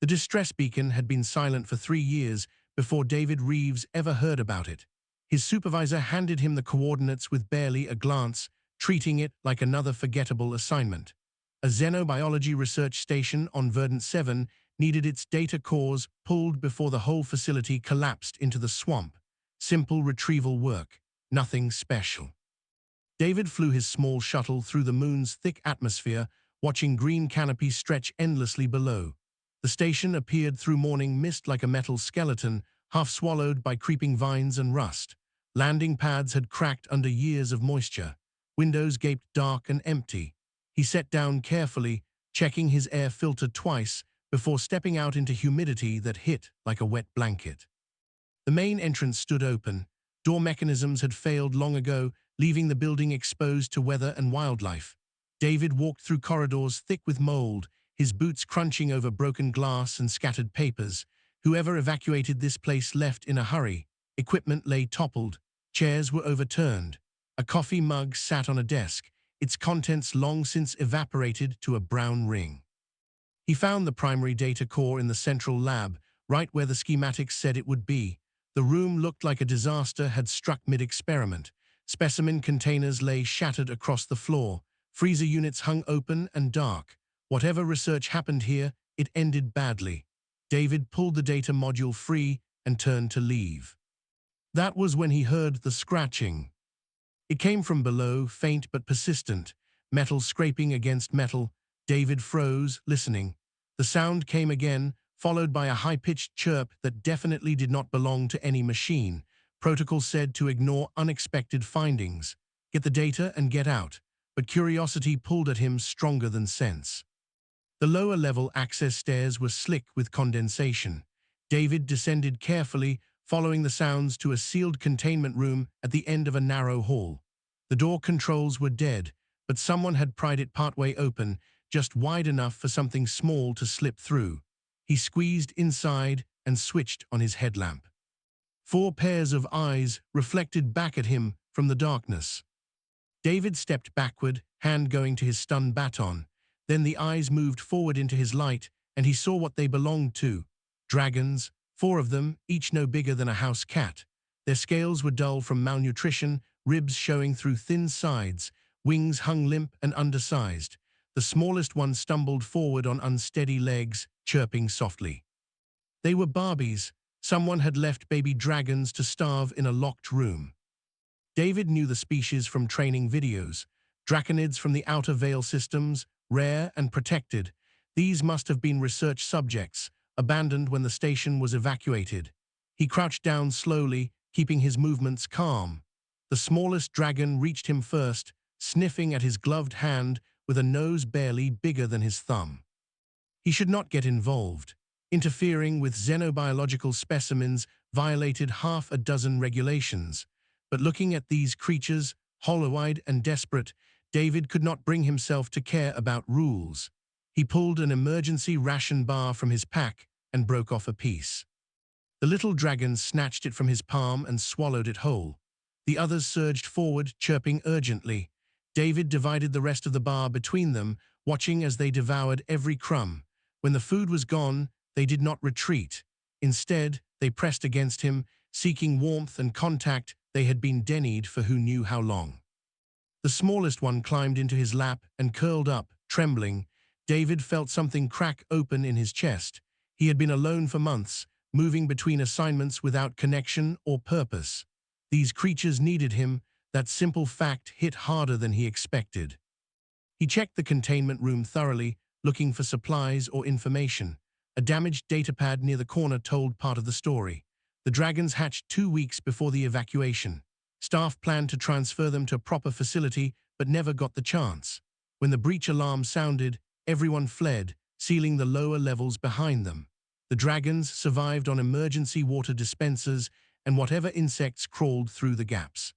The distress beacon had been silent for 3 years before David Reeves ever heard about it. His supervisor handed him the coordinates with barely a glance, treating it like another forgettable assignment. A xenobiology research station on Verdant 7 needed its data cores pulled before the whole facility collapsed into the swamp. Simple retrieval work, nothing special. David flew his small shuttle through the moon's thick atmosphere, watching green canopies stretch endlessly below. The station appeared through morning mist like a metal skeleton, half swallowed by creeping vines and rust. Landing pads had cracked under years of moisture. Windows gaped dark and empty. He sat down carefully, checking his air filter twice before stepping out into humidity that hit like a wet blanket. The main entrance stood open. Door mechanisms had failed long ago, leaving the building exposed to weather and wildlife. David walked through corridors thick with mold, his boots crunching over broken glass and scattered papers. Whoever evacuated this place left in a hurry. Equipment lay toppled. Chairs were overturned. A coffee mug sat on a desk, its contents long since evaporated to a brown ring. He found the primary data core in the central lab, right where the schematics said it would be. The room looked like a disaster had struck mid-experiment. Specimen containers lay shattered across the floor. Freezer units hung open and dark. Whatever research happened here, it ended badly. David pulled the data module free and turned to leave. That was when he heard the scratching. It came from below, faint but persistent, metal scraping against metal. David froze, listening. The sound came again, followed by a high-pitched chirp that definitely did not belong to any machine. Protocol said to ignore unexpected findings, get the data and get out, but curiosity pulled at him stronger than sense. The lower-level access stairs were slick with condensation. David descended carefully, following the sounds to a sealed containment room at the end of a narrow hall. The door controls were dead, but someone had pried it partway open, just wide enough for something small to slip through. He squeezed inside and switched on his headlamp. 4 pairs of eyes reflected back at him from the darkness. David stepped backward, hand going to his stun baton. Then the eyes moved forward into his light, and he saw what they belonged to. Dragons, 4 of them, each no bigger than a house cat. Their scales were dull from malnutrition, ribs showing through thin sides, wings hung limp and undersized. The smallest one stumbled forward on unsteady legs, chirping softly. They were Barbies. Someone had left baby dragons to starve in a locked room. David knew the species from training videos. Draconids from the outer veil systems, rare and protected. These must have been research subjects, abandoned when the station was evacuated. He crouched down slowly, keeping his movements calm. The smallest dragon reached him first, sniffing at his gloved hand with a nose barely bigger than his thumb. He should not get involved. Interfering with xenobiological specimens violated half a dozen regulations. But looking at these creatures, hollow-eyed and desperate, David could not bring himself to care about rules. He pulled an emergency ration bar from his pack and broke off a piece. The little dragon snatched it from his palm and swallowed it whole. The others surged forward, chirping urgently. David divided the rest of the bar between them, watching as they devoured every crumb. When the food was gone, they did not retreat. Instead, they pressed against him, seeking warmth and contact they had been denied for who knew how long. The smallest one climbed into his lap and curled up, trembling. David felt something crack open in his chest. He had been alone for months, moving between assignments without connection or purpose. These creatures needed him. That simple fact hit harder than he expected. He checked the containment room thoroughly, looking for supplies or information. A damaged datapad near the corner told part of the story. The dragons hatched 2 weeks before the evacuation. Staff planned to transfer them to a proper facility, but never got the chance. When the breach alarm sounded, everyone fled, sealing the lower levels behind them. The dragons survived on emergency water dispensers and whatever insects crawled through the gaps.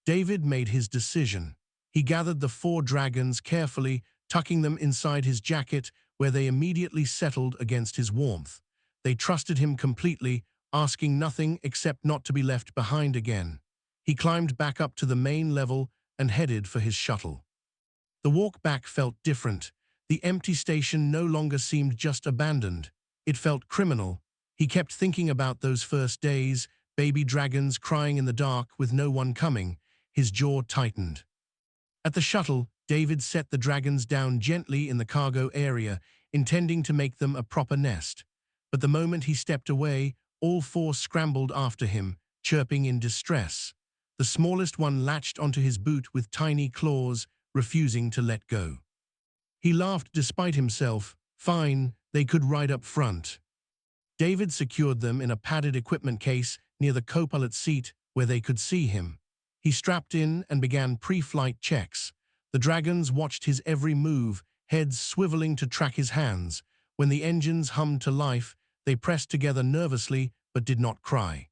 David made his decision. He gathered the 4 dragons carefully, tucking them inside his jacket, where they immediately settled against his warmth. They trusted him completely, asking nothing except not to be left behind again. He climbed back up to the main level and headed for his shuttle. The walk back felt different. The empty station no longer seemed just abandoned. It felt criminal. He kept thinking about those first days, baby dragons crying in the dark with no one coming. His jaw tightened. At the shuttle, David set the dragons down gently in the cargo area, intending to make them a proper nest. But the moment he stepped away, all four scrambled after him, chirping in distress. The smallest one latched onto his boot with tiny claws, refusing to let go. He laughed despite himself. Fine, they could ride up front. David secured them in a padded equipment case near the co-pilot seat where they could see him. He strapped in and began pre-flight checks. The dragons watched his every move, heads swiveling to track his hands. When the engines hummed to life, they pressed together nervously but did not cry.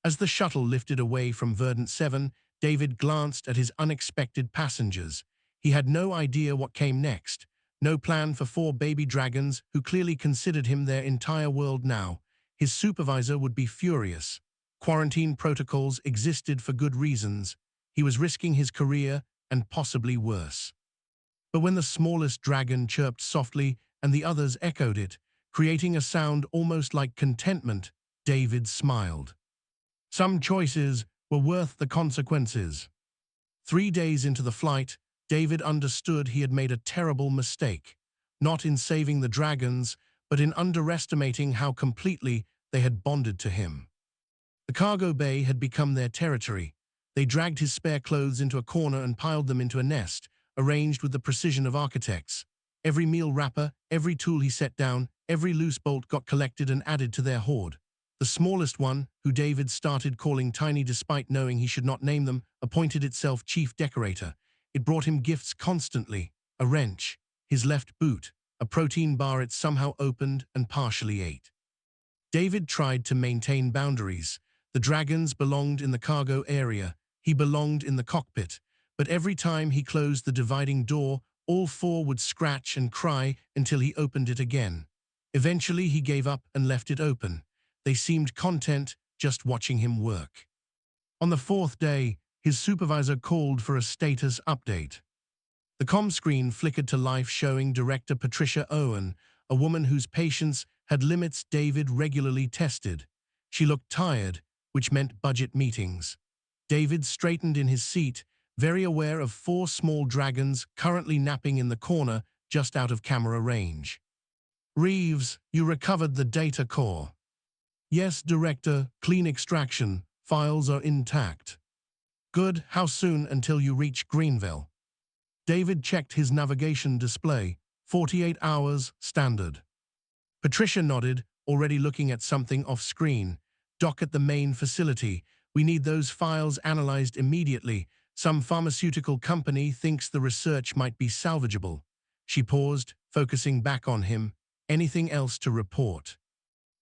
As the shuttle lifted away from Verdant 7, David glanced at his unexpected passengers. He had no idea what came next. No plan for four baby dragons who clearly considered him their entire world now. His supervisor would be furious. Quarantine protocols existed for good reasons. He was risking his career and possibly worse. But when the smallest dragon chirped softly and the others echoed it, creating a sound almost like contentment, David smiled. Some choices were worth the consequences. 3 days into the flight, David understood he had made a terrible mistake, not in saving the dragons, but in underestimating how completely they had bonded to him. The cargo bay had become their territory. They dragged his spare clothes into a corner and piled them into a nest, arranged with the precision of architects. Every meal wrapper, every tool he set down, every loose bolt got collected and added to their hoard. The smallest one, who David started calling Tiny despite knowing he should not name them, appointed itself chief decorator. It brought him gifts constantly: a wrench, his left boot, a protein bar it somehow opened and partially ate. David tried to maintain boundaries. The dragons belonged in the cargo area. He belonged in the cockpit. But every time he closed the dividing door, all four would scratch and cry until he opened it again. Eventually, he gave up and left it open. They seemed content just watching him work. On the 4th day, his supervisor called for a status update. The comm screen flickered to life, showing Director Patricia Owen, a woman whose patience had limits David regularly tested. She looked tired, which meant budget meetings. David straightened in his seat, very aware of 4 small dragons currently napping in the corner just out of camera range. "Reeves, you recovered the data core." "Yes, Director, clean extraction. Files are intact." "Good. How soon until you reach Greenville?" David checked his navigation display. 48 hours, standard. Patricia nodded, already looking at something off-screen. "Dock at the main facility. We need those files analyzed immediately. Some pharmaceutical company thinks the research might be salvageable." She paused, focusing back on him. "Anything else to report?"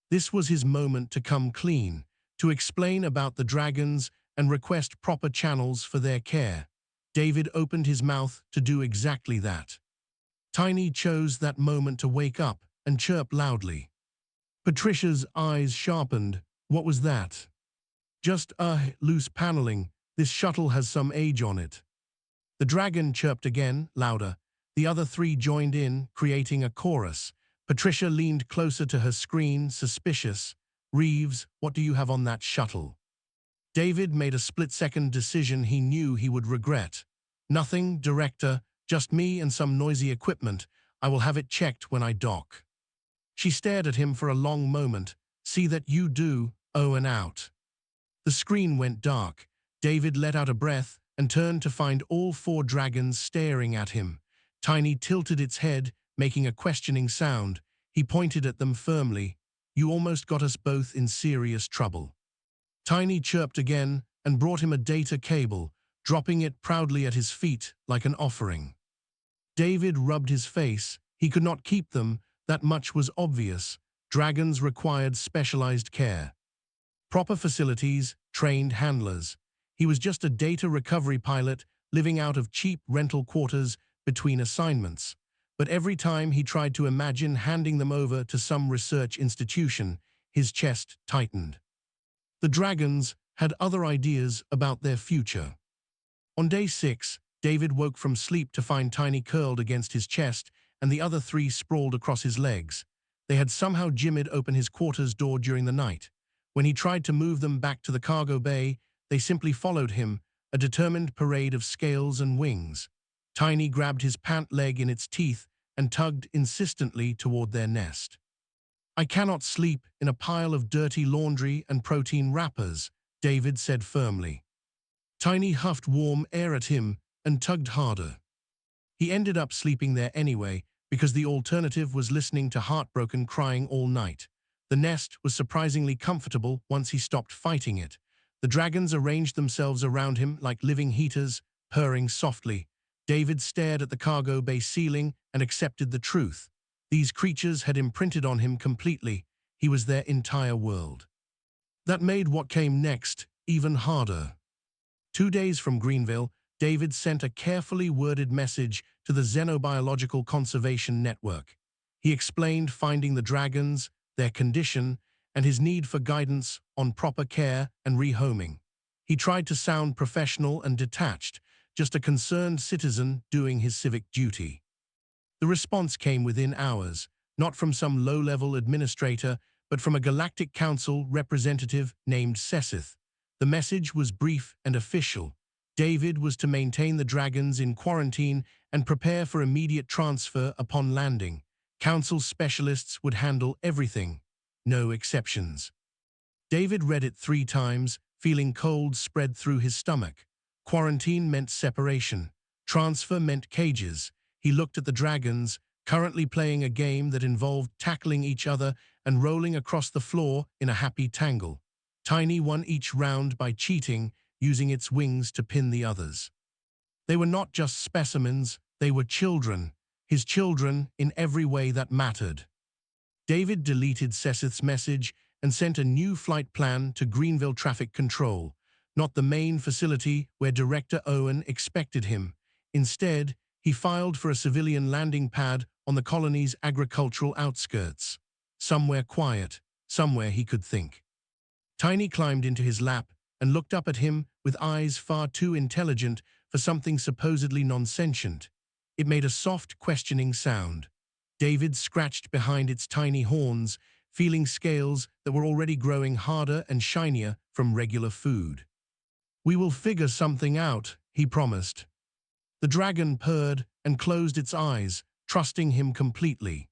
This was his moment to come clean, to explain about the dragons and request proper channels for their care. David opened his mouth to do exactly that. Tiny chose that moment to wake up and chirp loudly. Patricia's eyes sharpened. "What was that?" "Just, loose paneling. This shuttle has some age on it." The dragon chirped again, louder. The other 3 joined in, creating a chorus. Patricia leaned closer to her screen, suspicious. "Reeves, what do you have on that shuttle?" David made a split-second decision he knew he would regret. "Nothing, Director. Just me and some noisy equipment. I will have it checked when I dock." She stared at him for a long moment. "See that you do, Owen out." The screen went dark. David let out a breath and turned to find all 4 dragons staring at him. Tiny tilted its head, making a questioning sound. He pointed at them firmly. "You almost got us both in serious trouble." Tiny chirped again and brought him a data cable, dropping it proudly at his feet like an offering. David rubbed his face. He could not keep them, that much was obvious. Dragons required specialized care. Proper facilities, trained handlers. He was just a data recovery pilot living out of cheap rental quarters between assignments. But every time he tried to imagine handing them over to some research institution, his chest tightened. The dragons had other ideas about their future. On day 6, David woke from sleep to find Tiny curled against his chest and the other 3 sprawled across his legs. They had somehow jimmied open his quarters door during the night. When he tried to move them back to the cargo bay, they simply followed him, a determined parade of scales and wings. Tiny grabbed his pant leg in its teeth and tugged insistently toward their nest. "I cannot sleep in a pile of dirty laundry and protein wrappers," David said firmly. Tiny huffed warm air at him and tugged harder. He ended up sleeping there anyway, because the alternative was listening to heartbroken crying all night. The nest was surprisingly comfortable once he stopped fighting it. The dragons arranged themselves around him like living heaters, purring softly. David stared at the cargo bay ceiling and accepted the truth. These creatures had imprinted on him completely. He was their entire world. That made what came next even harder. 2 days from Greenville, David sent a carefully worded message to the Xenobiological Conservation Network. He explained finding the dragons, their condition, and his need for guidance on proper care and rehoming. He tried to sound professional and detached, just a concerned citizen doing his civic duty. The response came within hours, not from some low-level administrator, but from a Galactic Council representative named Sessith. The message was brief and official. David was to maintain the dragons in quarantine and prepare for immediate transfer upon landing. Council specialists would handle everything, no exceptions. David read it 3 times, feeling cold spread through his stomach. Quarantine meant separation. Transfer meant cages. He looked at the dragons, currently playing a game that involved tackling each other and rolling across the floor in a happy tangle. Tiny won each round by cheating, using its wings to pin the others. They were not just specimens, they were children, his children in every way that mattered. David deleted Sessith's message and sent a new flight plan to Greenville Traffic Control, not the main facility where Director Owen expected him. Instead, he filed for a civilian landing pad on the colony's agricultural outskirts. Somewhere quiet, somewhere he could think. Tiny climbed into his lap and looked up at him with eyes far too intelligent for something supposedly non-sentient. It made a soft, questioning sound. David scratched behind its tiny horns, feeling scales that were already growing harder and shinier from regular food. "We will figure something out," he promised. The dragon purred and closed its eyes, trusting him completely.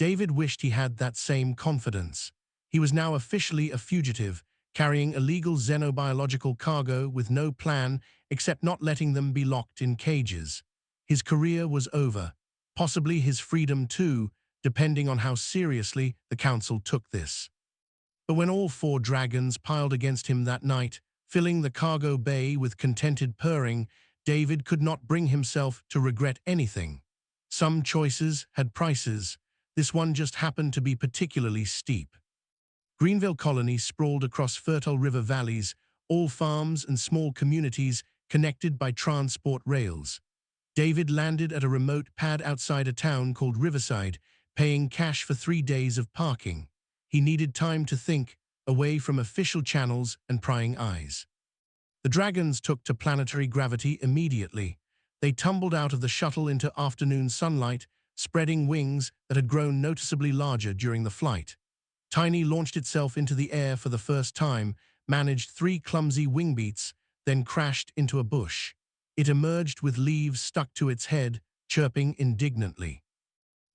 David wished he had that same confidence. He was now officially a fugitive, carrying illegal xenobiological cargo with no plan except not letting them be locked in cages. His career was over, possibly his freedom too, depending on how seriously the Council took this. But when all 4 dragons piled against him that night, filling the cargo bay with contented purring, David could not bring himself to regret anything. Some choices had prices. This one just happened to be particularly steep. Greenville Colony sprawled across fertile river valleys, all farms and small communities connected by transport rails. David landed at a remote pad outside a town called Riverside, paying cash for 3 days of parking. He needed time to think, away from official channels and prying eyes. The dragons took to planetary gravity immediately. They tumbled out of the shuttle into afternoon sunlight, spreading wings that had grown noticeably larger during the flight. Tiny launched itself into the air for the first time, managed 3 clumsy wing beats, then crashed into a bush. It emerged with leaves stuck to its head, chirping indignantly.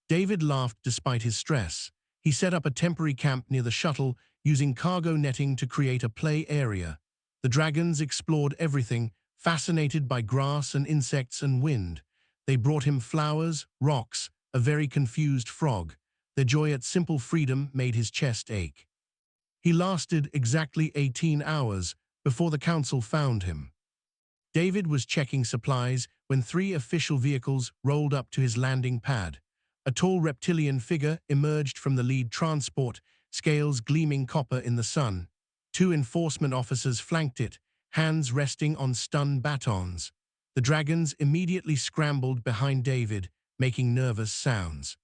David laughed despite his stress. He set up a temporary camp near the shuttle, using cargo netting to create a play area. The dragons explored everything, fascinated by grass and insects and wind. They brought him flowers, rocks, a very confused frog. Their joy at simple freedom made his chest ache. He lasted exactly 18 hours before the Council found him. David was checking supplies when 3 official vehicles rolled up to his landing pad. A tall reptilian figure emerged from the lead transport, scales gleaming copper in the sun. 2 enforcement officers flanked it, hands resting on stun batons. The dragons immediately scrambled behind David, making nervous sounds.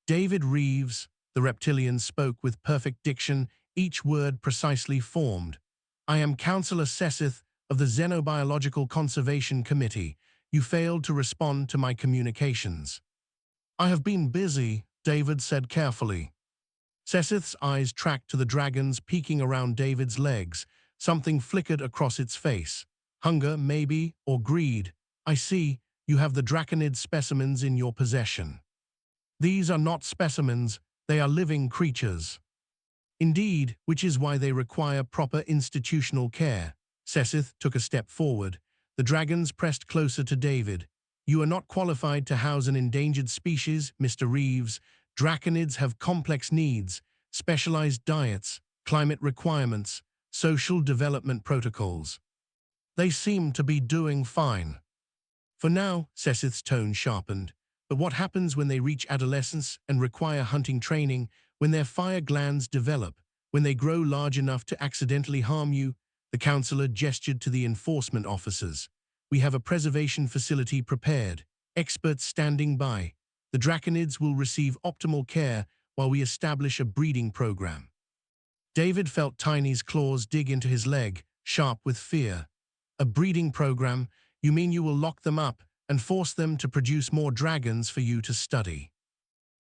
"David Reeves," the reptilian spoke with perfect diction, each word precisely formed. "I am Councillor Sessith of the Xenobiological Conservation Committee. You failed to respond to my communications." "I have been busy," David said carefully. Seth's eyes tracked to the dragons peeking around David's legs. Something flickered across its face. Hunger, maybe, or greed. I see, you have the draconid specimens in your possession. These are not specimens, they are living creatures. Indeed, which is why they require proper institutional care. Seth took a step forward. The dragons pressed closer to David. You are not qualified to house an endangered species, Mr. Reeves. Draconids have complex needs, specialized diets, climate requirements, social development protocols. They seem to be doing fine. For now, Seth's tone sharpened. But what happens when they reach adolescence and require hunting training, when their fire glands develop, when they grow large enough to accidentally harm you? The counselor gestured to the enforcement officers. We have a preservation facility prepared, experts standing by. The draconids will receive optimal care while we establish a breeding program. David felt Tiny's claws dig into his leg, sharp with fear. A breeding program? You mean you will lock them up and force them to produce more dragons for you to study?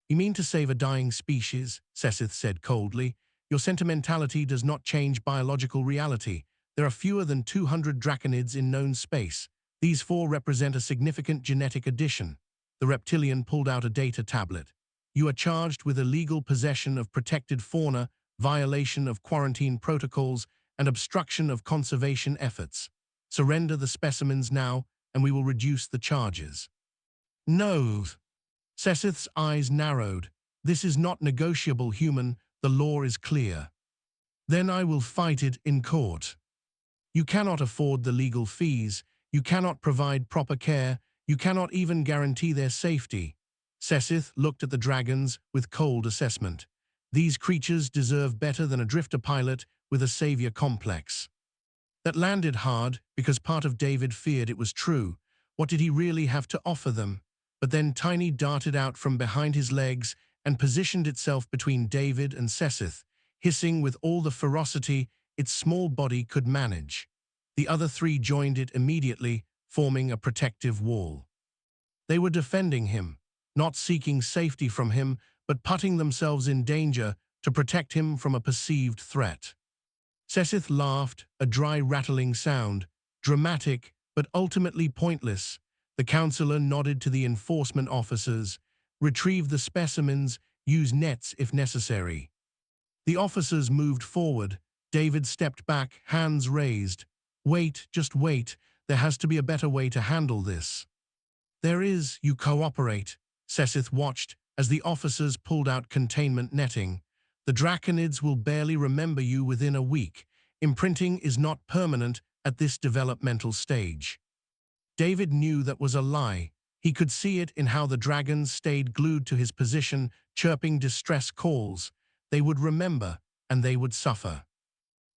You mean to save a dying species? Seth said coldly. Your sentimentality does not change biological reality. There are fewer than 200 draconids in known space. These 4 represent a significant genetic addition. The reptilian pulled out a data tablet. You are charged with illegal possession of protected fauna, violation of quarantine protocols, and obstruction of conservation efforts. Surrender the specimens now, and we will reduce the charges. No. Seth's eyes narrowed. This is not negotiable, human. The law is clear. Then I will fight it in court. You cannot afford the legal fees. You cannot provide proper care. You cannot even guarantee their safety. Seth looked at the dragons with cold assessment. These creatures deserve better than a drifter pilot with a savior complex. That landed hard because part of David feared it was true. What did he really have to offer them? But then Tiny darted out from behind his legs and positioned itself between David and Seth, hissing with all the ferocity its small body could manage. The other 3 joined it immediately, forming a protective wall. They were defending him, not seeking safety from him, but putting themselves in danger to protect him from a perceived threat. Seth laughed, a dry rattling sound, dramatic but ultimately pointless. The counselor nodded to the enforcement officers. Retrieve the specimens, use nets if necessary. The officers moved forward. David stepped back, hands raised. Wait, just wait. There has to be a better way to handle this. There is, you cooperate. Seth watched as the officers pulled out containment netting. The draconids will barely remember you within a week. Imprinting is not permanent at this developmental stage. David knew that was a lie. He could see it in how the dragons stayed glued to his position, chirping distress calls. They would remember, and they would suffer.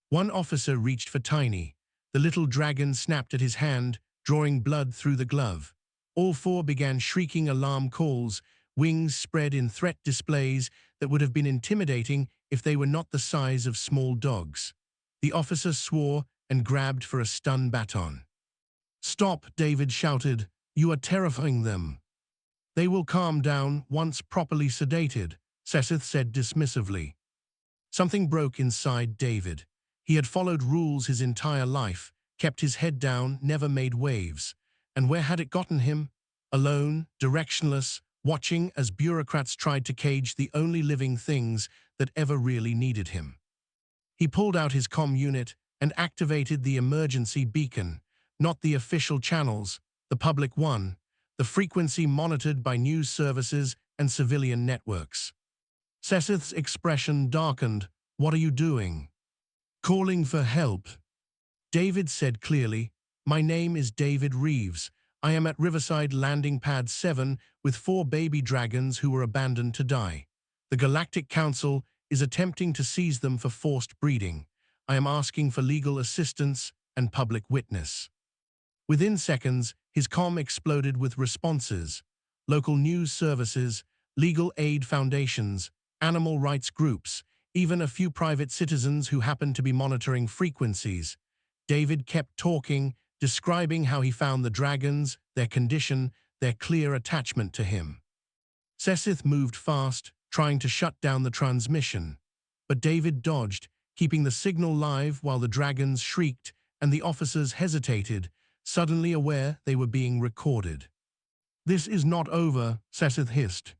One officer reached for Tiny. The little dragon snapped at his hand, drawing blood through the glove. All 4 began shrieking alarm calls, wings spread in threat displays that would have been intimidating if they were not the size of small dogs. The officer swore and grabbed for a stun baton. Stop, David shouted. You are terrifying them. They will calm down once properly sedated, Seth said dismissively. Something broke inside David. He had followed rules his entire life, kept his head down, never made waves. And where had it gotten him? Alone, directionless, watching as bureaucrats tried to cage the only living things that ever really needed him. He pulled out his comm unit and activated the emergency beacon, not the official channels, the public one, the frequency monitored by news services and civilian networks. Seth's expression darkened. What are you doing? Calling for help. David said clearly, my name is David Reeves. I am at Riverside Landing Pad 7 with 4 baby dragons who were abandoned to die. The Galactic Council is attempting to seize them for forced breeding. I am asking for legal assistance and public witness. Within seconds, his comm exploded with responses. Local news services, legal aid foundations, animal rights groups, even a few private citizens who happened to be monitoring frequencies. David kept talking, describing how he found the dragons, their condition, their clear attachment to him. Seth moved fast, trying to shut down the transmission. But David dodged, keeping the signal live while the dragons shrieked and the officers hesitated, suddenly aware they were being recorded. "This is not over," Sesseth hissed.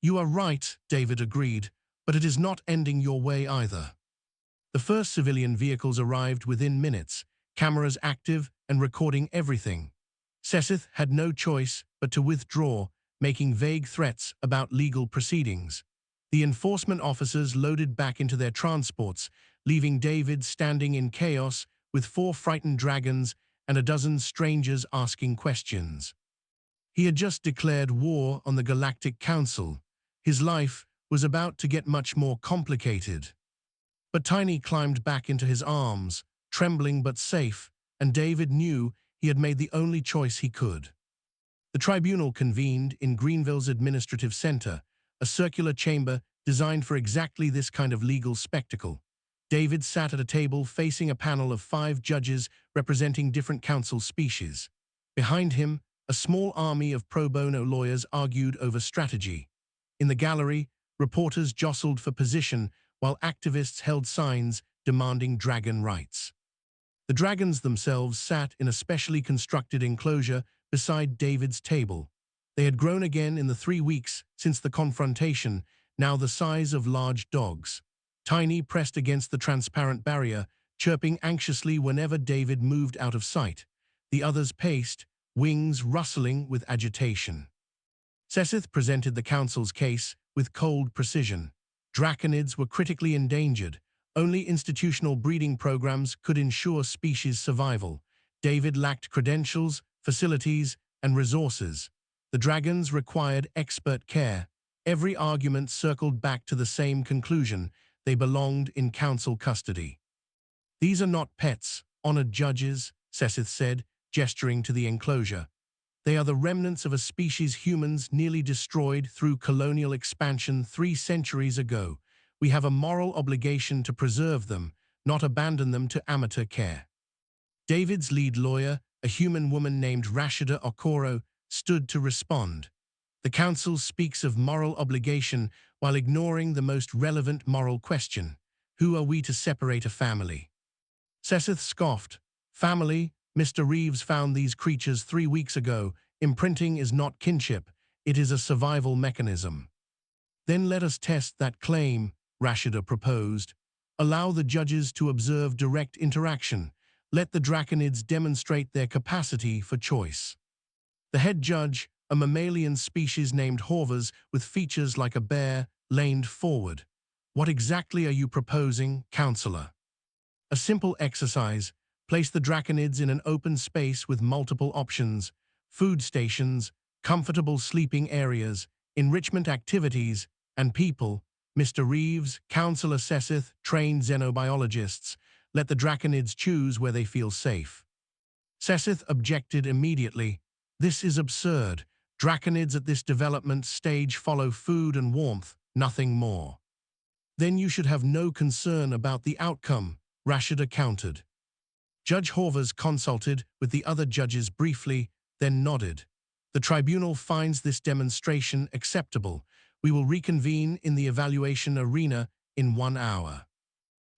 "You are right," David agreed, "but it is not ending your way either." The first civilian vehicles arrived within minutes, cameras active and recording everything. Sesseth had no choice but to withdraw, making vague threats about legal proceedings. The enforcement officers loaded back into their transports, leaving David standing in chaos with 4 frightened dragons and a dozen strangers asking questions. He had just declared war on the Galactic Council. His life was about to get much more complicated. But Tiny climbed back into his arms, trembling but safe, and David knew he had made the only choice he could. The tribunal convened in Greenville's administrative center, a circular chamber designed for exactly this kind of legal spectacle. David sat at a table facing a panel of 5 judges representing different council species. Behind him, a small army of pro bono lawyers argued over strategy. In the gallery, reporters jostled for position while activists held signs demanding dragon rights. The dragons themselves sat in a specially constructed enclosure beside David's table. They had grown again in the 3 weeks since the confrontation, now the size of large dogs. Tiny pressed against the transparent barrier, chirping anxiously whenever David moved out of sight. The others paced, wings rustling with agitation. Sesseth presented the council's case with cold precision. Draconids were critically endangered. Only institutional breeding programs could ensure species survival. David lacked credentials, facilities, and resources. The dragons required expert care. Every argument circled back to the same conclusion: they belonged in council custody. "These are not pets, honored judges," Sesseth said, gesturing to the enclosure. "They are the remnants of a species humans nearly destroyed through colonial expansion 3 centuries ago. We have a moral obligation to preserve them, not abandon them to amateur care." David's lead lawyer, a human woman named Rashida Okoro, stood to respond. "The council speaks of moral obligation while ignoring the most relevant moral question: who are we to separate a family?" Sesseth scoffed. "Family? Mr. Reeves found these creatures 3 weeks ago. Imprinting is not kinship, it is a survival mechanism." "Then let us test that claim," Rashida proposed. "Allow the judges to observe direct interaction. Let the draconids demonstrate their capacity for choice." The head judge, a mammalian species named Horvers with features like a bear, leaned forward. "What exactly are you proposing, counselor?" "A simple exercise. Place the draconids in an open space with multiple options: food stations, comfortable sleeping areas, enrichment activities, and people. Mr. Reeves, Counselor Sesseth, trained xenobiologists. Let the draconids choose where they feel safe." Sesseth objected immediately. "This is absurd. Draconids at this development stage follow food and warmth, nothing more." "Then you should have no concern about the outcome," Rashida countered. Judge Horvers consulted with the other judges briefly, then nodded. "The tribunal finds this demonstration acceptable. We will reconvene in the evaluation arena in 1 hour."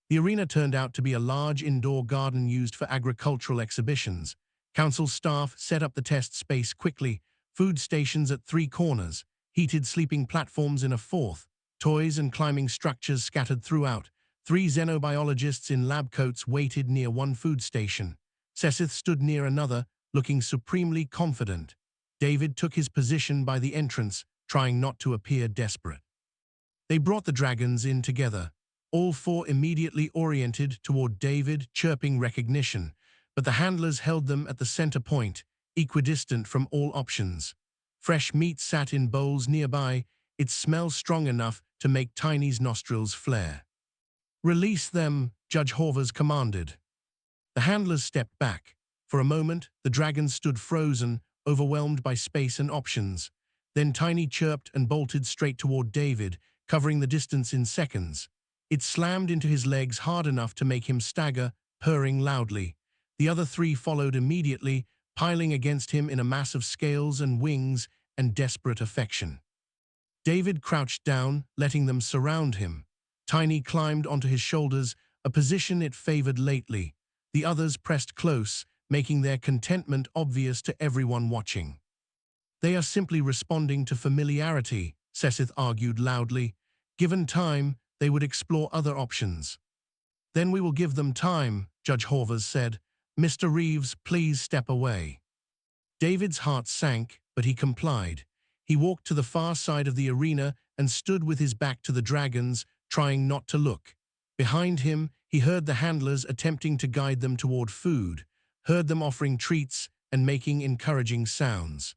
The arena turned out to be a large indoor garden used for agricultural exhibitions. Council staff set up the test space quickly: food stations at 3 corners, heated sleeping platforms in a 4th, toys and climbing structures scattered throughout. 3 xenobiologists in lab coats waited near one food station. Sesseth stood near another, looking supremely confident. David took his position by the entrance, trying not to appear desperate. They brought the dragons in together. All 4 immediately oriented toward David, chirping recognition, but the handlers held them at the center point, equidistant from all options. Fresh meat sat in bowls nearby, its smell strong enough to make Tiny's nostrils flare. "Release them," Judge Horvers commanded. The handlers stepped back. For a moment, the dragons stood frozen, overwhelmed by space and options. Then Tiny chirped and bolted straight toward David, covering the distance in seconds. It slammed into his legs hard enough to make him stagger, purring loudly. The other 3 followed immediately, piling against him in a mass of scales and wings and desperate affection. David crouched down, letting them surround him. Tiny climbed onto his shoulders, a position it favored lately. The others pressed close, making their contentment obvious to everyone watching. They are simply responding to familiarity, Sessith argued loudly. Given time, they would explore other options. Then we will give them time, Judge Horvers said. Mr. Reeves, please step away. David's heart sank, but he complied. He walked to the far side of the arena and stood with his back to the dragons, trying not to look. Behind him, he heard the handlers attempting to guide them toward food, heard them offering treats and making encouraging sounds.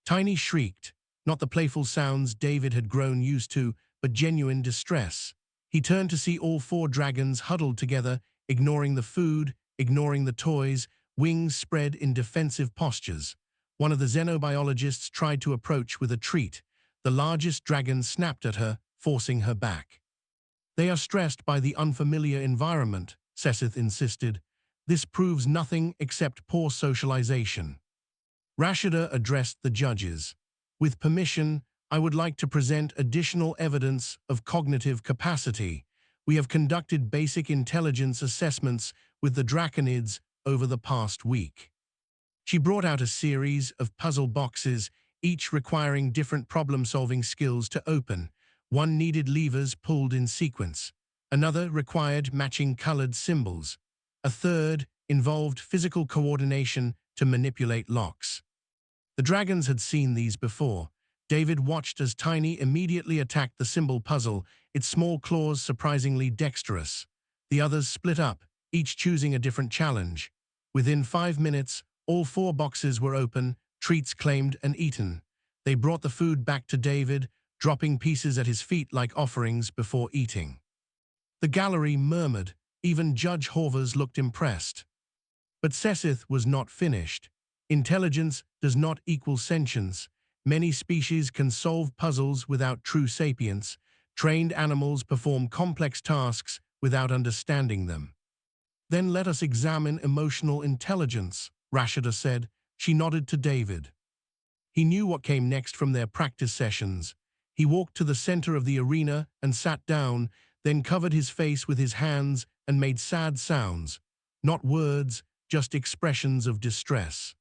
Tiny shrieked, not the playful sounds David had grown used to, but genuine distress. He turned to see all 4 dragons huddled together, ignoring the food, ignoring the toys, wings spread in defensive postures. One of the xenobiologists tried to approach with a treat. The largest dragon snapped at her, forcing her back. They are stressed by the unfamiliar environment, Sessith insisted. This proves nothing except poor socialization. Rashida addressed the judges. With permission, I would like to present additional evidence of cognitive capacity. We have conducted basic intelligence assessments with the draconids over the past week. She brought out a series of puzzle boxes, each requiring different problem-solving skills to open. One needed levers pulled in sequence. Another required matching colored symbols. A third involved physical coordination to manipulate locks. The dragons had seen these before. David watched as Tiny immediately attacked the symbol puzzle, its small claws surprisingly dexterous. The others split up, each choosing a different challenge. Within 5 minutes, all 4 boxes were open, treats claimed and eaten. They brought the food back to David, dropping pieces at his feet like offerings before eating. The gallery murmured. Even Judge Horvers looked impressed. But Sessith was not finished. Intelligence does not equal sentience. Many species can solve puzzles without true sapience. Trained animals perform complex tasks without understanding them. Then let us examine emotional intelligence, Rashida said. She nodded to David. He knew what came next from their practice sessions. He walked to the center of the arena and sat down, then covered his face with his hands and made sad sounds. Not words, just expressions of distress.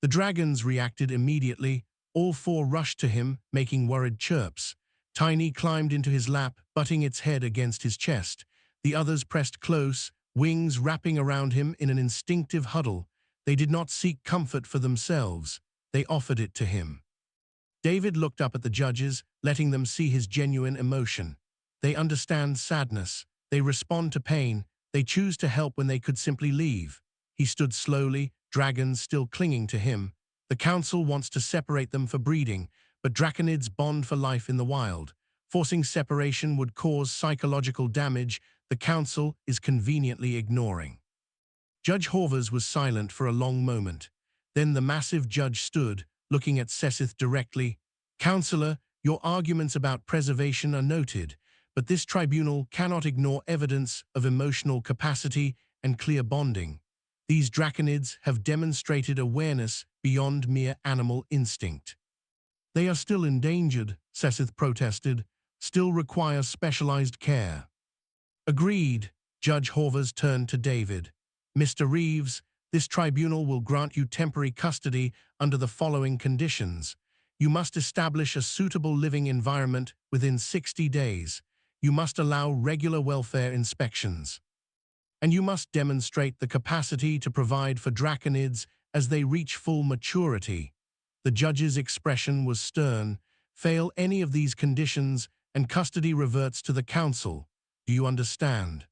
The dragons reacted immediately. All 4 rushed to him, making worried chirps. Tiny climbed into his lap, butting its head against his chest. The others pressed close, wings wrapping around him in an instinctive huddle. They did not seek comfort for themselves. They offered it to him. David looked up at the judges, letting them see his genuine emotion. They understand sadness. They respond to pain. They choose to help when they could simply leave. He stood slowly, dragons still clinging to him. The council wants to separate them for breeding, but draconids bond for life in the wild. Forcing separation would cause psychological damage the council is conveniently ignoring. Judge Horvers was silent for a long moment. Then the massive judge stood, looking at Sessith directly. Counselor, your arguments about preservation are noted, but this tribunal cannot ignore evidence of emotional capacity and clear bonding. These draconids have demonstrated awareness beyond mere animal instinct. They are still endangered, Sessith protested, still require specialized care. Agreed, Judge Horvers turned to David. Mr. Reeves, this tribunal will grant you temporary custody under the following conditions. You must establish a suitable living environment within 60 days. You must allow regular welfare inspections. And you must demonstrate the capacity to provide for draconids as they reach full maturity. The judge's expression was stern. Fail any of these conditions and custody reverts to the council. Do you understand?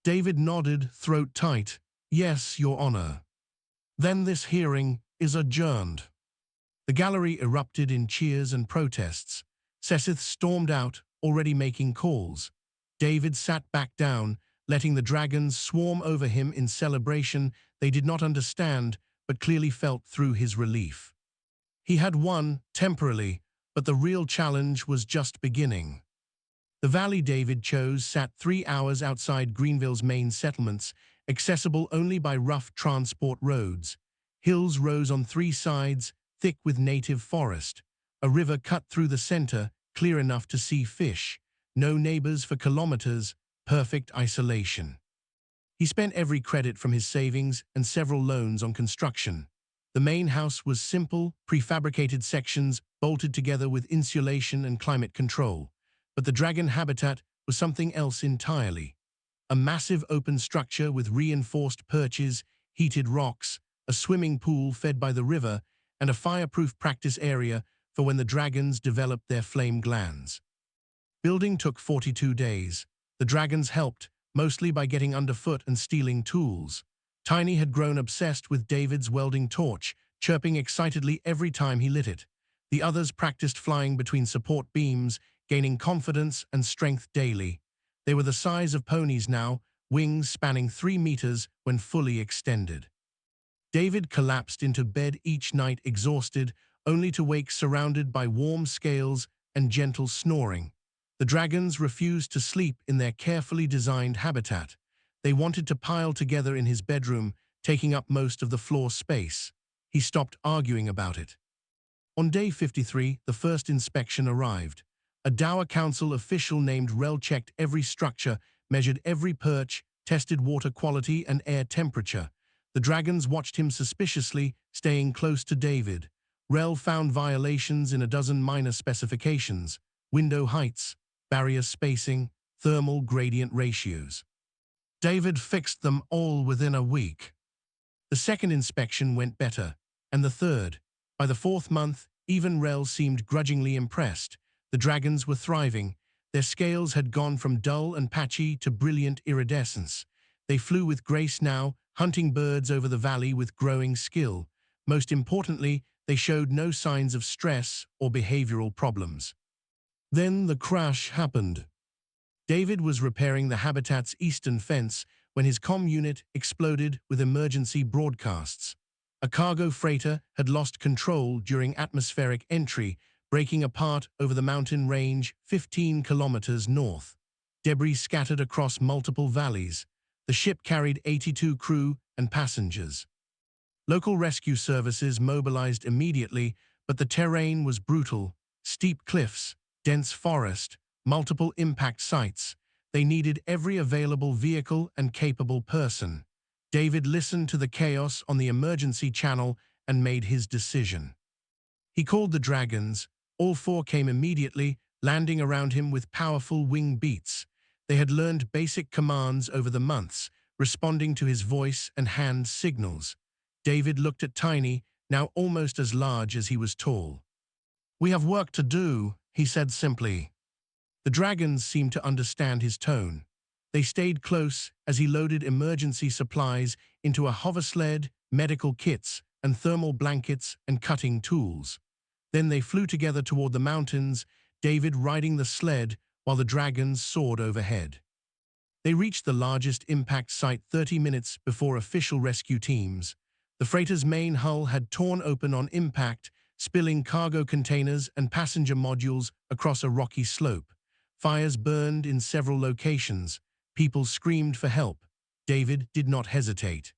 David nodded, throat tight. Yes, Your Honor. Then this hearing is adjourned. The gallery erupted in cheers and protests. Sessith stormed out, already making calls. David sat back down, letting the dragons swarm over him in celebration they did not understand, but clearly felt through his relief. He had won, temporarily, but the real challenge was just beginning. The valley David chose sat 3 hours outside Greenville's main settlements, accessible only by rough transport roads. Hills rose on 3 sides, thick with native forest. A river cut through the center, clear enough to see fish. No neighbors for kilometers, perfect isolation. He spent every credit from his savings and several loans on construction. The main house was simple, prefabricated sections bolted together with insulation and climate control. But the dragon habitat was something else entirely. A massive open structure with reinforced perches, heated rocks, a swimming pool fed by the river, and a fireproof practice area for when the dragons developed their flame glands. Building took 42 days. The dragons helped, mostly by getting underfoot and stealing tools. Tiny had grown obsessed with David's welding torch, chirping excitedly every time he lit it. The others practiced flying between support beams, gaining confidence and strength daily. They were the size of ponies now, wings spanning 3 meters when fully extended. David collapsed into bed each night exhausted, only to wake surrounded by warm scales and gentle snoring. The dragons refused to sleep in their carefully designed habitat. They wanted to pile together in his bedroom, taking up most of the floor space. He stopped arguing about it. On day 53, the first inspection arrived. A Dower Council official named Rel checked every structure, measured every perch, tested water quality and air temperature. The dragons watched him suspiciously, staying close to David. Rel found violations in a dozen minor specifications: window heights, barrier spacing, thermal gradient ratios. David fixed them all within a week. The second inspection went better, and the third. By the fourth month, even Rel seemed grudgingly impressed. The dragons were thriving. Their scales had gone from dull and patchy to brilliant iridescence. They flew with grace now, hunting birds over the valley with growing skill. Most importantly, they showed no signs of stress or behavioral problems. Then the crash happened. David was repairing the habitat's eastern fence when his comm unit exploded with emergency broadcasts. A cargo freighter had lost control during atmospheric entry, breaking apart over the mountain range 15 kilometers north. Debris scattered across multiple valleys. The ship carried 82 crew and passengers. Local rescue services mobilized immediately, but the terrain was brutal: steep cliffs, dense forest, multiple impact sites. They needed every available vehicle and capable person. David listened to the chaos on the emergency channel and made his decision. He called the dragons. All 4 came immediately, landing around him with powerful wing beats. They had learned basic commands over the months, responding to his voice and hand signals. David looked at Tiny, now almost as large as he was tall. "We have work to do," he said simply. The dragons seemed to understand his tone. They stayed close as he loaded emergency supplies into a hoversled, medical kits, and thermal blankets and cutting tools. Then they flew together toward the mountains, David riding the sled while the dragons soared overhead. They reached the largest impact site 30 minutes before official rescue teams. The freighter's main hull had torn open on impact, spilling cargo containers and passenger modules across a rocky slope. Fires burned in several locations. People screamed for help. David did not hesitate.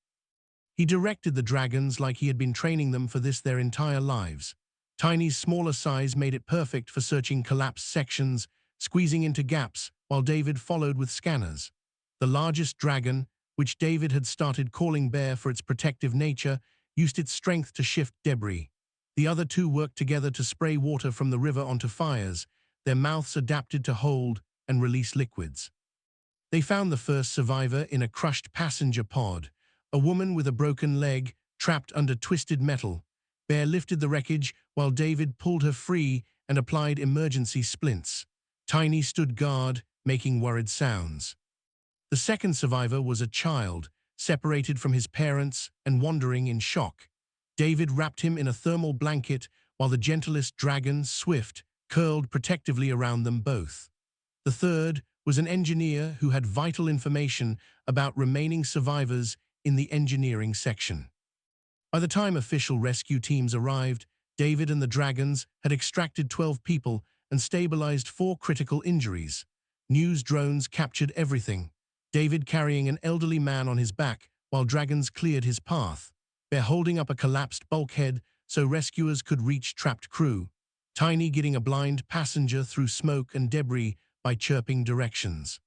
He directed the dragons like he had been training them for this their entire lives. Tiny's smaller size made it perfect for searching collapsed sections, squeezing into gaps, while David followed with scanners. The largest dragon, which David had started calling Bear for its protective nature, used its strength to shift debris. The other 2 worked together to spray water from the river onto fires, their mouths adapted to hold and release liquids. They found the first survivor in a crushed passenger pod, a woman with a broken leg trapped under twisted metal. Bear lifted the wreckage while David pulled her free and applied emergency splints. Tiny stood guard, making worried sounds. The second survivor was a child, separated from his parents and wandering in shock. David wrapped him in a thermal blanket while the gentlest dragon, Swift, curled protectively around them both. The third was an engineer who had vital information about remaining survivors in the engineering section. By the time official rescue teams arrived, David and the dragons had extracted 12 people and stabilized 4 critical injuries. News drones captured everything, David carrying an elderly man on his back while dragons cleared his path. Bear holding up a collapsed bulkhead so rescuers could reach trapped crew. Tiny getting a blind passenger through smoke and debris by chirping directions.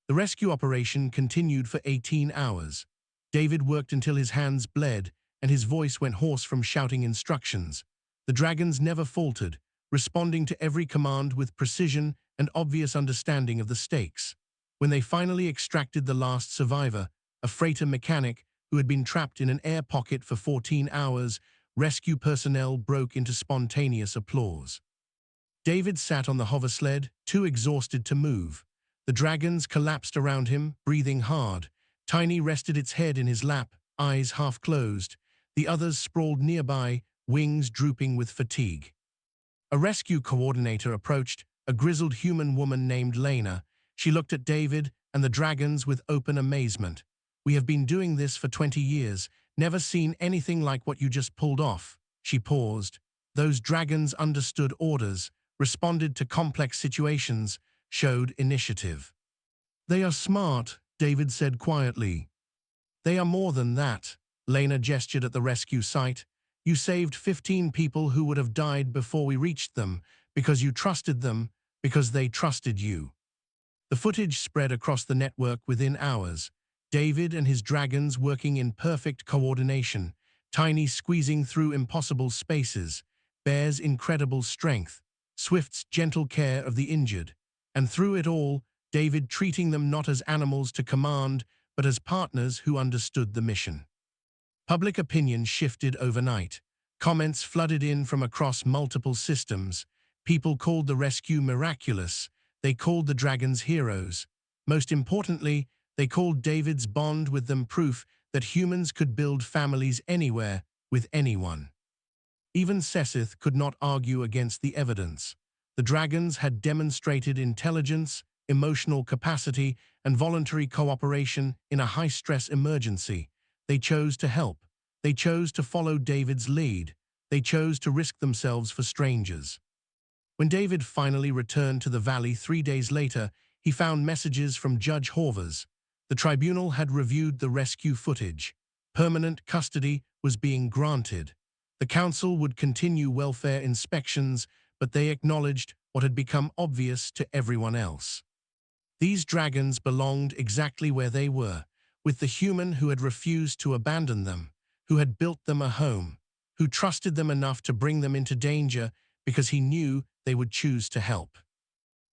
The rescue operation continued for 18 hours. David worked until his hands bled and his voice went hoarse from shouting instructions. The dragons never faltered, responding to every command with precision and obvious understanding of the stakes. When they finally extracted the last survivor, a freighter mechanic who had been trapped in an air pocket for 14 hours, rescue personnel broke into spontaneous applause. David sat on the hover sled, too exhausted to move. The dragons collapsed around him, breathing hard. Tiny rested its head in his lap, eyes half closed. The others sprawled nearby, wings drooping with fatigue. A rescue coordinator approached, a grizzled human woman named Lena. She looked at David and the dragons with open amazement. "We have been doing this for 20 years, never seen anything like what you just pulled off." She paused. Those dragons understood orders, responded to complex situations, showed initiative. "They are smart," David said quietly. "They are more than that." Lena gestured at the rescue site. "You saved 15 people who would have died before we reached them, because you trusted them, because they trusted you." The footage spread across the network within hours. David and his dragons working in perfect coordination, Tiny squeezing through impossible spaces, Bear's incredible strength, Swift's gentle care of the injured, and through it all, David treating them not as animals to command, but as partners who understood the mission. Public opinion shifted overnight. Comments flooded in from across multiple systems. People called the rescue miraculous. They called the dragons heroes. Most importantly, they called David's bond with them proof that humans could build families anywhere, with anyone. Even Sessith could not argue against the evidence. The dragons had demonstrated intelligence, emotional capacity, and voluntary cooperation in a high-stress emergency. They chose to help. They chose to follow David's lead. They chose to risk themselves for strangers. When David finally returned to the valley 3 days later, he found messages from Judge Horvers. The tribunal had reviewed the rescue footage. Permanent custody was being granted. The council would continue welfare inspections, but they acknowledged what had become obvious to everyone else. These dragons belonged exactly where they were, with the human who had refused to abandon them, who had built them a home, who trusted them enough to bring them into danger because he knew they would choose to help.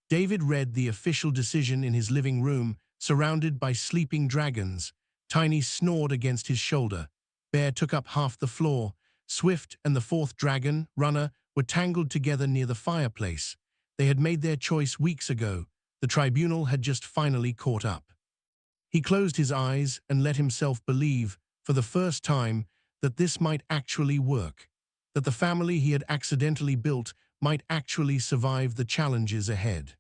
David read the official decision in his living room, surrounded by sleeping dragons. Tiny snored against his shoulder. Bear took up half the floor. Swift and the fourth dragon, Runner, were tangled together near the fireplace. They had made their choice weeks ago. The tribunal had just finally caught up. He closed his eyes and let himself believe, for the first time, that this might actually work, that the family he had accidentally built might actually survive the challenges ahead.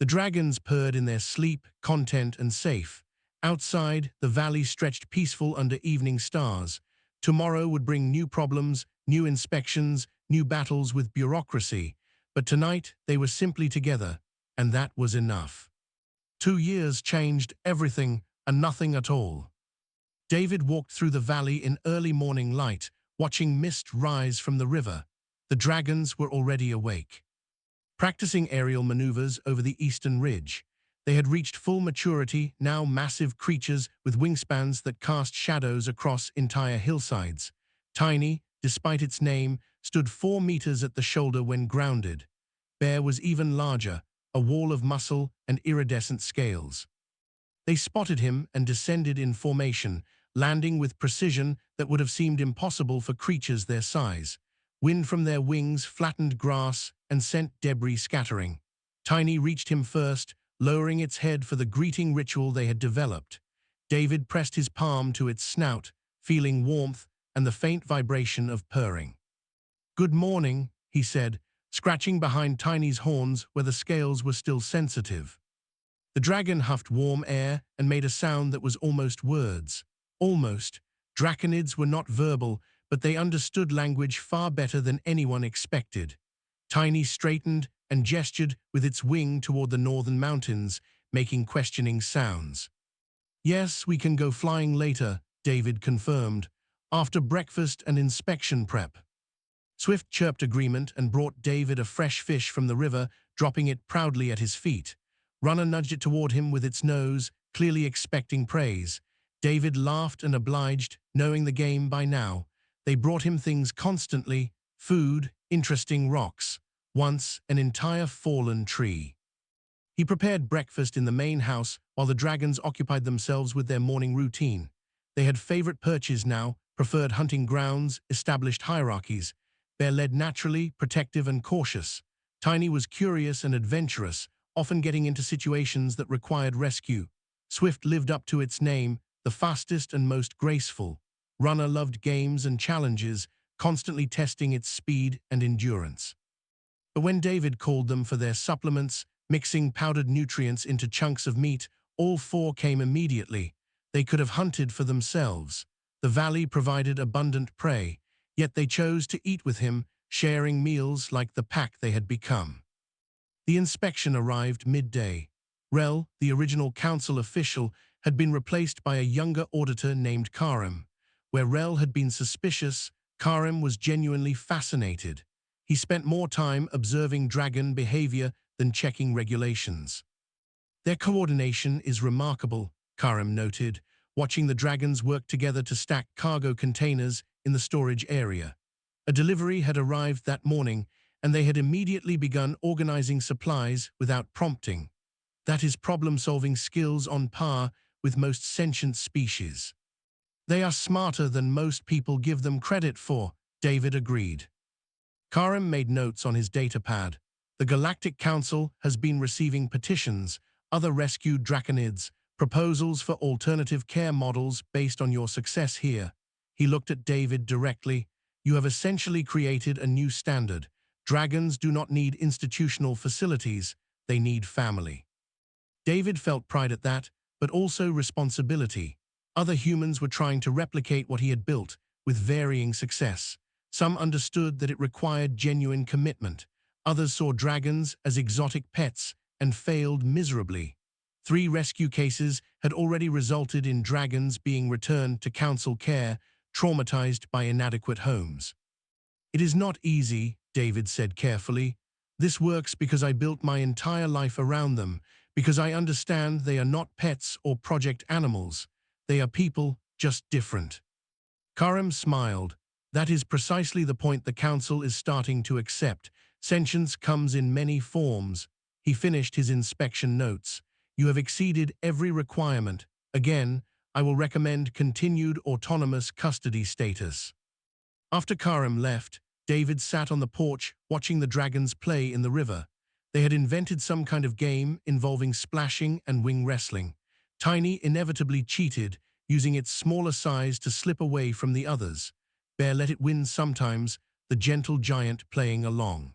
The dragons purred in their sleep, content and safe. Outside, the valley stretched peaceful under evening stars. Tomorrow would bring new problems, new inspections, new battles with bureaucracy. But tonight, they were simply together, and that was enough. 2 years changed everything and nothing at all. David walked through the valley in early morning light, watching mist rise from the river. The dragons were already awake. Practicing aerial maneuvers over the eastern ridge. They had reached full maturity, now massive creatures with wingspans that cast shadows across entire hillsides. Tiny, despite its name, stood 4 meters at the shoulder when grounded. Bear was even larger, a wall of muscle and iridescent scales. They spotted him and descended in formation, landing with precision that would have seemed impossible for creatures their size. Wind from their wings flattened grass and sent debris scattering. Tiny reached him first, lowering its head for the greeting ritual they had developed. David pressed his palm to its snout, feeling warmth and the faint vibration of purring. "Good morning," he said, scratching behind Tiny's horns where the scales were still sensitive. The dragon huffed warm air and made a sound that was almost words. Almost. Draconids were not verbal, but they understood language far better than anyone expected. Tiny straightened and gestured with its wing toward the northern mountains, making questioning sounds. "Yes, we can go flying later," David confirmed, "after breakfast and inspection prep." Swift chirped agreement and brought David a fresh fish from the river, dropping it proudly at his feet. Runner nudged it toward him with its nose, clearly expecting praise. David laughed and obliged, knowing the game by now. They brought him things constantly: food, interesting rocks, once an entire fallen tree. He prepared breakfast in the main house while the dragons occupied themselves with their morning routine. They had favorite perches now, preferred hunting grounds, established hierarchies. Bear led naturally, protective and cautious. Tiny was curious and adventurous, often getting into situations that required rescue. Swift lived up to its name, the fastest and most graceful. Runner loved games and challenges, constantly testing its speed and endurance. But when David called them for their supplements, mixing powdered nutrients into chunks of meat, all four came immediately. They could have hunted for themselves. The valley provided abundant prey, yet they chose to eat with him, sharing meals like the pack they had become. The inspection arrived midday. Rel, the original council official, had been replaced by a younger auditor named Karim. Where Rel had been suspicious, Karim was genuinely fascinated. He spent more time observing dragon behavior than checking regulations. Their coordination is remarkable, Karim noted, watching the dragons work together to stack cargo containers in the storage area. A delivery had arrived that morning, and they had immediately begun organizing supplies without prompting. That is problem-solving skills on par with most sentient species. They are smarter than most people give them credit for, David agreed. Karim made notes on his datapad. The Galactic Council has been receiving petitions, other rescued draconids, proposals for alternative care models based on your success here. He looked at David directly. You have essentially created a new standard. Dragons do not need institutional facilities, they need family. David felt pride at that, but also responsibility. Other humans were trying to replicate what he had built, with varying success. Some understood that it required genuine commitment. Others saw dragons as exotic pets and failed miserably. 3 rescue cases had already resulted in dragons being returned to council care, traumatized by inadequate homes. It is not easy, David said carefully. This works because I built my entire life around them, because I understand they are not pets or project animals. They are people, just different. Karim smiled. That is precisely the point the council is starting to accept. Sentience comes in many forms. He finished his inspection notes. You have exceeded every requirement. Again, I will recommend continued autonomous custody status. After Karim left, David sat on the porch watching the dragons play in the river. They had invented some kind of game involving splashing and wing wrestling. Tiny inevitably cheated, using its smaller size to slip away from the others. Bear let it win sometimes, the gentle giant playing along.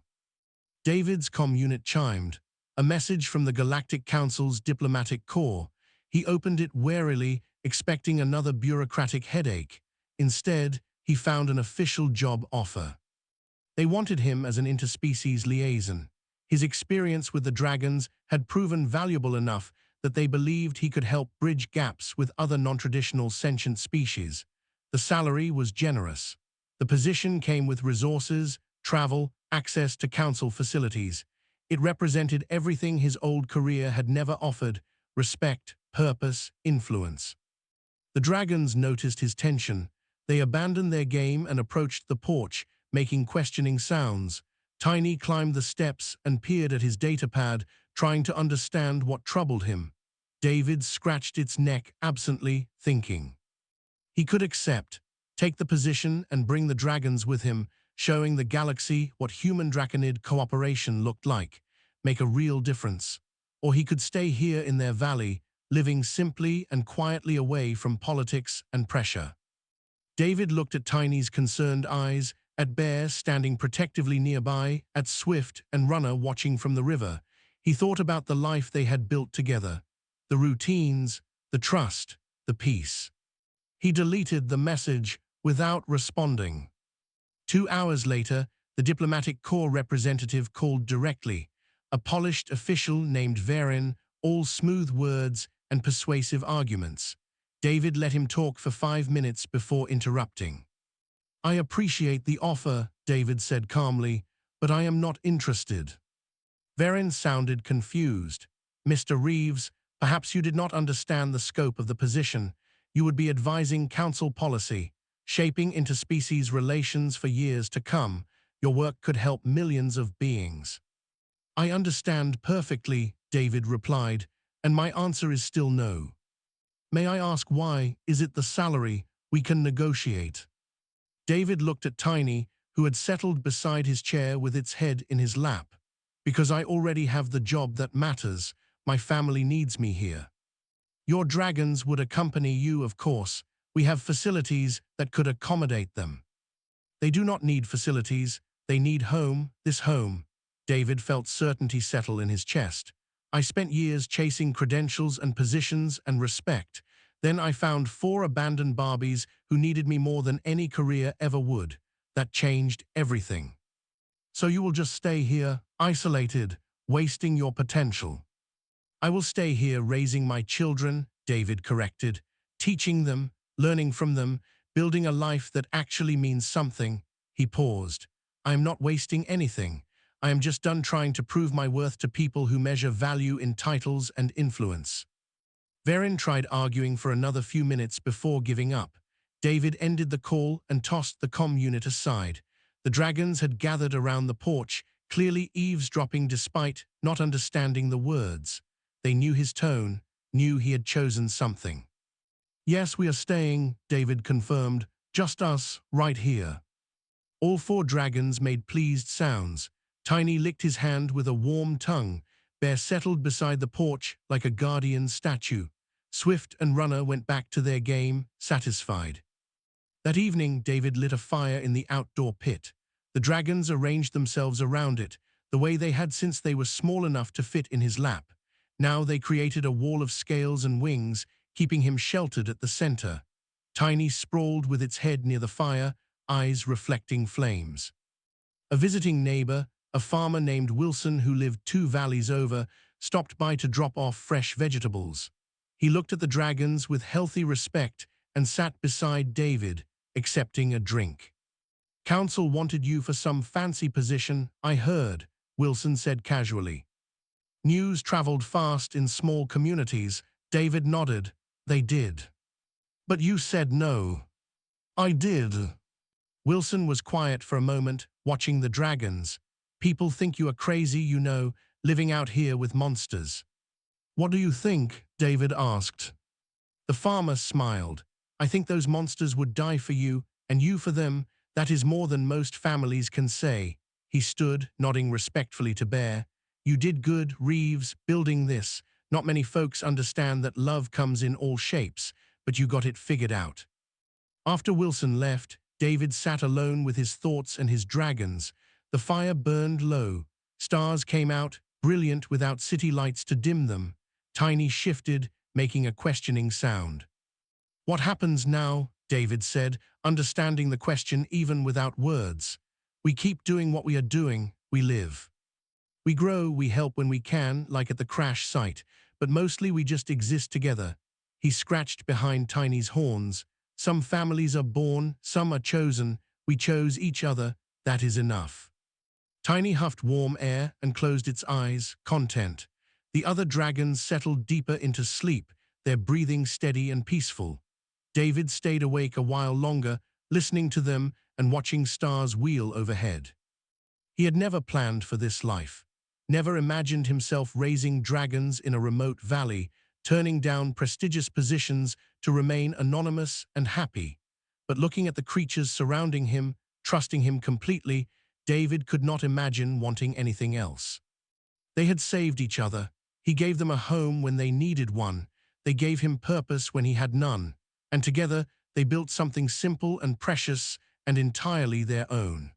David's comm unit chimed, a message from the Galactic Council's diplomatic corps. He opened it warily, expecting another bureaucratic headache. Instead, he found an official job offer. They wanted him as an interspecies liaison. His experience with the dragons had proven valuable enough that they believed he could help bridge gaps with other non-traditional sentient species. The salary was generous. The position came with resources, travel, access to council facilities. It represented everything his old career had never offered: respect, purpose, influence. The dragons noticed his tension. They abandoned their game and approached the porch, making questioning sounds. Tiny climbed the steps and peered at his datapad, trying to understand what troubled him. David scratched its neck absently, thinking. He could accept, take the position and bring the dragons with him, showing the galaxy what human-draconid cooperation looked like, make a real difference. Or he could stay here in their valley, living simply and quietly away from politics and pressure. David looked at Tiny's concerned eyes, at Bear standing protectively nearby, at Swift and Runner watching from the river. He thought about the life they had built together, the routines, the trust, the peace. He deleted the message without responding. 2 hours later, the diplomatic corps representative called directly, a polished official named Verdant, all smooth words and persuasive arguments. David let him talk for 5 minutes before interrupting. I appreciate the offer, David said calmly, but I am not interested. Verdant sounded confused. Mr. Reeves, perhaps you did not understand the scope of the position. You would be advising council policy, shaping interspecies relations for years to come. Your work could help millions of beings. I understand perfectly, David replied, and my answer is still no. May I ask why? Is it the salary? We can negotiate. David looked at Tiny, who had settled beside his chair with its head in his lap. Because I already have the job that matters. My family needs me here. Your dragons would accompany you, of course. We have facilities that could accommodate them. They do not need facilities. They need home, this home. David felt certainty settle in his chest. I spent years chasing credentials and positions and respect. Then I found 4 abandoned Barbies who needed me more than any career ever would. That changed everything. So you will just stay here, isolated, wasting your potential. I will stay here raising my children, David corrected, teaching them, learning from them, building a life that actually means something. He paused. I am not wasting anything. I am just done trying to prove my worth to people who measure value in titles and influence. Verdant tried arguing for another few minutes before giving up. David ended the call and tossed the comm unit aside. The dragons had gathered around the porch, clearly eavesdropping despite not understanding the words. They knew his tone, knew he had chosen something. Yes, we are staying, David confirmed. Just us, right here. All 4 dragons made pleased sounds. Tiny licked his hand with a warm tongue. Bear settled beside the porch like a guardian statue. Swift and Runner went back to their game, satisfied. That evening, David lit a fire in the outdoor pit. The dragons arranged themselves around it, the way they had since they were small enough to fit in his lap. Now they created a wall of scales and wings, keeping him sheltered at the center. Tiny sprawled with its head near the fire, eyes reflecting flames. A visiting neighbor, a farmer named Wilson who lived 2 valleys over, stopped by to drop off fresh vegetables. He looked at the dragons with healthy respect and sat beside David, accepting a drink. Council wanted you for some fancy position, I heard, Wilson said casually. News traveled fast in small communities. David nodded. They did. But you said no. I did. Wilson was quiet for a moment, watching the dragons. People think you are crazy, you know, living out here with monsters. What do you think? David asked. The farmer smiled. I think those monsters would die for you, and you for them. That is more than most families can say. He stood, nodding respectfully to Bear. You did good, Reeves, building this. Not many folks understand that love comes in all shapes, but you got it figured out. After Wilson left, David sat alone with his thoughts and his dragons. The fire burned low. Stars came out, brilliant without city lights to dim them. Tiny shifted, making a questioning sound. What happens now? David said, understanding the question even without words. We keep doing what we are doing, we live. We grow, we help when we can, like at the crash site, but mostly we just exist together. He scratched behind Tiny's horns. Some families are born, some are chosen. We chose each other, that is enough. Tiny huffed warm air and closed its eyes, content. The other dragons settled deeper into sleep, their breathing steady and peaceful. David stayed awake a while longer, listening to them and watching stars wheel overhead. He had never planned for this life, never imagined himself raising dragons in a remote valley, turning down prestigious positions to remain anonymous and happy. But looking at the creatures surrounding him, trusting him completely, David could not imagine wanting anything else. They had saved each other. He gave them a home when they needed one. They gave him purpose when he had none. And together, they built something simple and precious and entirely their own.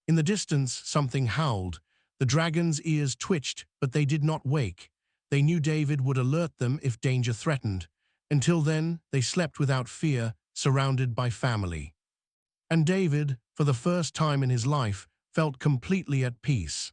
In the distance, something howled. The dragon's ears twitched, but they did not wake. They knew David would alert them if danger threatened. Until then, they slept without fear, surrounded by family. And David, for the first time in his life, felt completely at peace.